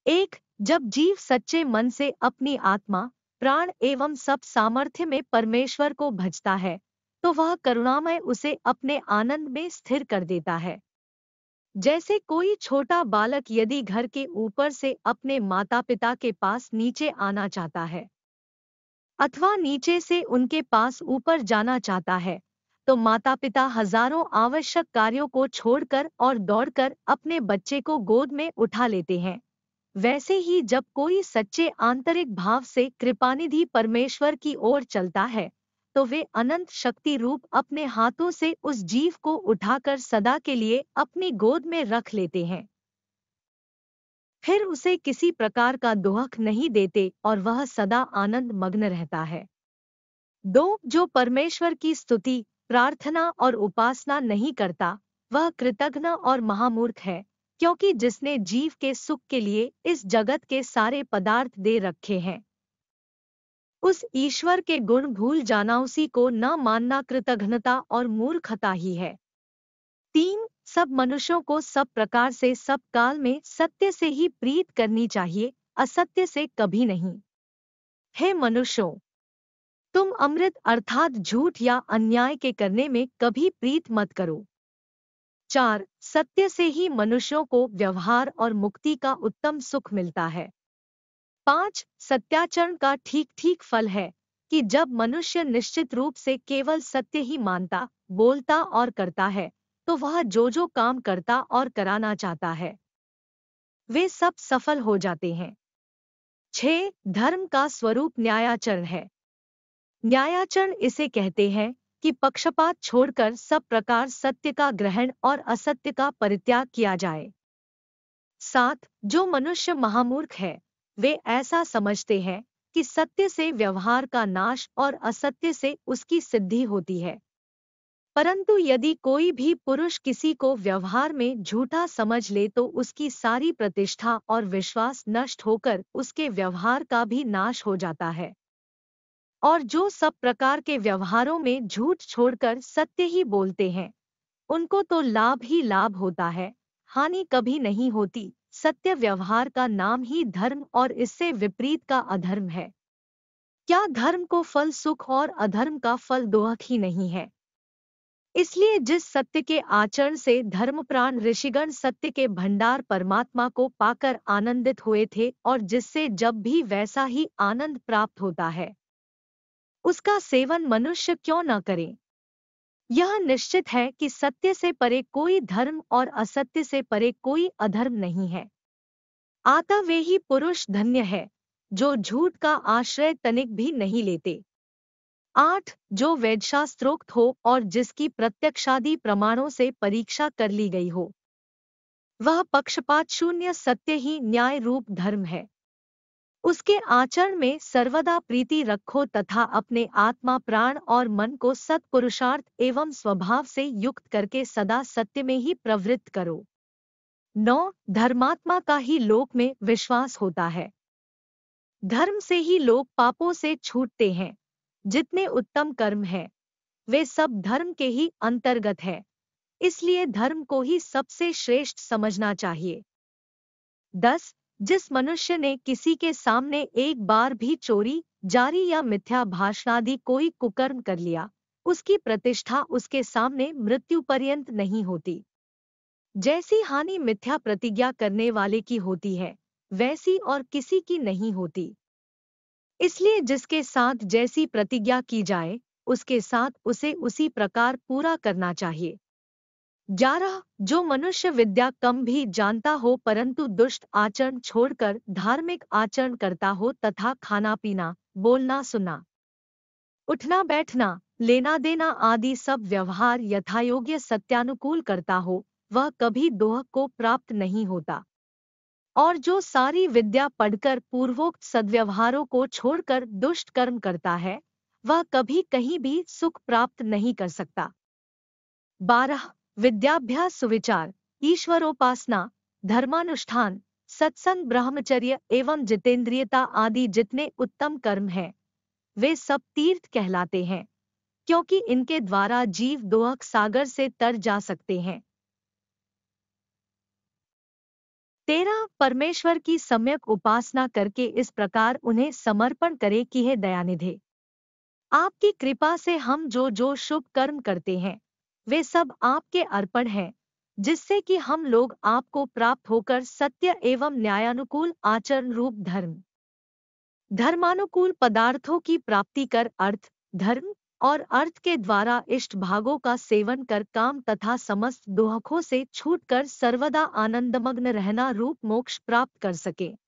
एक, जब जीव सच्चे मन से अपनी आत्मा, प्राण एवं सब सामर्थ्य में परमेश्वर को भजता है, तो वह करुणामय उसे अपने आनंद में स्थिर कर देता है। जैसे कोई छोटा बालक यदि घर के ऊपर से अपने माता पिता के पास नीचे आना चाहता है अथवा नीचे से उनके पास ऊपर जाना चाहता है, तो माता पिता हजारों आवश्यक कार्यों को छोड़कर और दौड़कर अपने बच्चे को गोद में उठा लेते हैं। वैसे ही जब कोई सच्चे आंतरिक भाव से कृपानिधि परमेश्वर की ओर चलता है, तो वे अनंत शक्ति रूप अपने हाथों से उस जीव को उठाकर सदा के लिए अपनी गोद में रख लेते हैं। फिर उसे किसी प्रकार का दुख नहीं देते और वह सदा आनंद मग्न रहता है। दो, जो परमेश्वर की स्तुति, प्रार्थना और उपासना नहीं करता, वह कृतघ्न और महामूर्ख है, क्योंकि जिसने जीव के सुख के लिए इस जगत के सारे पदार्थ दे रखे हैं, उस ईश्वर के गुण भूल जाना, उसी को न मानना कृतघ्नता और मूर्खता ही है। तीन, सब मनुष्यों को सब प्रकार से सब काल में सत्य से ही प्रीत करनी चाहिए, असत्य से कभी नहीं। हे मनुष्यों, तुम अमृत अर्थात झूठ या अन्याय के करने में कभी प्रीत मत करो। चार, सत्य से ही मनुष्यों को व्यवहार और मुक्ति का उत्तम सुख मिलता है। पांच, सत्याचरण का ठीक ठीक फल है कि जब मनुष्य निश्चित रूप से केवल सत्य ही मानता, बोलता और करता है, तो वह जो काम करता और कराना चाहता है, वे सब सफल हो जाते हैं। छह, धर्म का स्वरूप न्यायाचरण है। न्यायाचरण इसे कहते हैं कि पक्षपात छोड़कर सब प्रकार सत्य का ग्रहण और असत्य का परित्याग किया जाए। सात, जो मनुष्य महामूर्ख है, वे ऐसा समझते हैं कि सत्य से व्यवहार का नाश और असत्य से उसकी सिद्धि होती है। परंतु यदि कोई भी पुरुष किसी को व्यवहार में झूठा समझ ले, तो उसकी सारी प्रतिष्ठा और विश्वास नष्ट होकर उसके व्यवहार का भी नाश हो जाता है। और जो सब प्रकार के व्यवहारों में झूठ छोड़कर सत्य ही बोलते हैं, उनको तो लाभ ही लाभ होता है, हानि कभी नहीं होती। सत्य व्यवहार का नाम ही धर्म और इससे विपरीत का अधर्म है। क्या धर्म को फल सुख और अधर्म का फल दुख ही नहीं है? इसलिए जिस सत्य के आचरण से धर्मप्राण ऋषिगण सत्य के भंडार परमात्मा को पाकर आनंदित हुए थे, और जिससे जब भी वैसा ही आनंद प्राप्त होता है, उसका सेवन मनुष्य क्यों न करे? यह निश्चित है कि सत्य से परे कोई धर्म और असत्य से परे कोई अधर्म नहीं है। अतः वे ही पुरुष धन्य है जो झूठ का आश्रय तनिक भी नहीं लेते। आठ, जो वेदशास्त्रोक्त हो और जिसकी प्रत्यक्षादि प्रमाणों से परीक्षा कर ली गई हो, वह पक्षपात शून्य सत्य ही न्याय रूप धर्म है। उसके आचरण में सर्वदा प्रीति रखो तथा अपने आत्मा प्राण और मन को सत्पुरुषार्थ एवं स्वभाव से युक्त करके सदा सत्य में ही प्रवृत्त करो। 9, धर्मात्मा का ही लोक में विश्वास होता है। धर्म से ही लोग पापों से छूटते हैं। जितने उत्तम कर्म हैं, वे सब धर्म के ही अंतर्गत है, इसलिए धर्म को ही सबसे श्रेष्ठ समझना चाहिए। 10, जिस मनुष्य ने किसी के सामने एक बार भी चोरी, जारी या मिथ्या भाषणादि कोई कुकर्म कर लिया, उसकी प्रतिष्ठा उसके सामने मृत्यु पर्यंत नहीं होती। जैसी हानि मिथ्या प्रतिज्ञा करने वाले की होती है, वैसी और किसी की नहीं होती। इसलिए जिसके साथ जैसी प्रतिज्ञा की जाए, उसके साथ उसे उसी प्रकार पूरा करना चाहिए। 11, जो मनुष्य विद्या कम भी जानता हो परंतु दुष्ट आचरण छोड़कर धार्मिक आचरण करता हो तथा खाना पीना, बोलना सुनना, उठना बैठना, लेना देना आदि सब व्यवहार यथायोग्य सत्यानुकूल करता हो, वह कभी दोह को प्राप्त नहीं होता। और जो सारी विद्या पढ़कर पूर्वोक्त सद्व्यवहारों को छोड़कर दुष्ट कर्म करता है, वह कभी कहीं भी सुख प्राप्त नहीं कर सकता। 12, विद्याभ्यास सुविचार, ईश्वरोपासना, धर्मानुष्ठान, सत्संग, ब्रह्मचर्य एवं जितेंद्रियता आदि जितने उत्तम कर्म हैं, वे सब तीर्थ कहलाते हैं, क्योंकि इनके द्वारा जीव दोहक सागर से तर जा सकते हैं। 13 परमेश्वर की सम्यक उपासना करके इस प्रकार उन्हें समर्पण करे कि हे दयानिधे, आपकी कृपा से हम जो जो शुभ कर्म करते हैं वे सब आपके अर्पण हैं, जिससे कि हम लोग आपको प्राप्त होकर सत्य एवं न्यायानुकूल आचरण रूप धर्मानुकूल पदार्थों की प्राप्ति कर अर्थ, धर्म और अर्थ के द्वारा इष्ट भागों का सेवन कर काम तथा समस्त दुखों से छूटकर सर्वदा आनंदमग्न रहना रूप मोक्ष प्राप्त कर सके।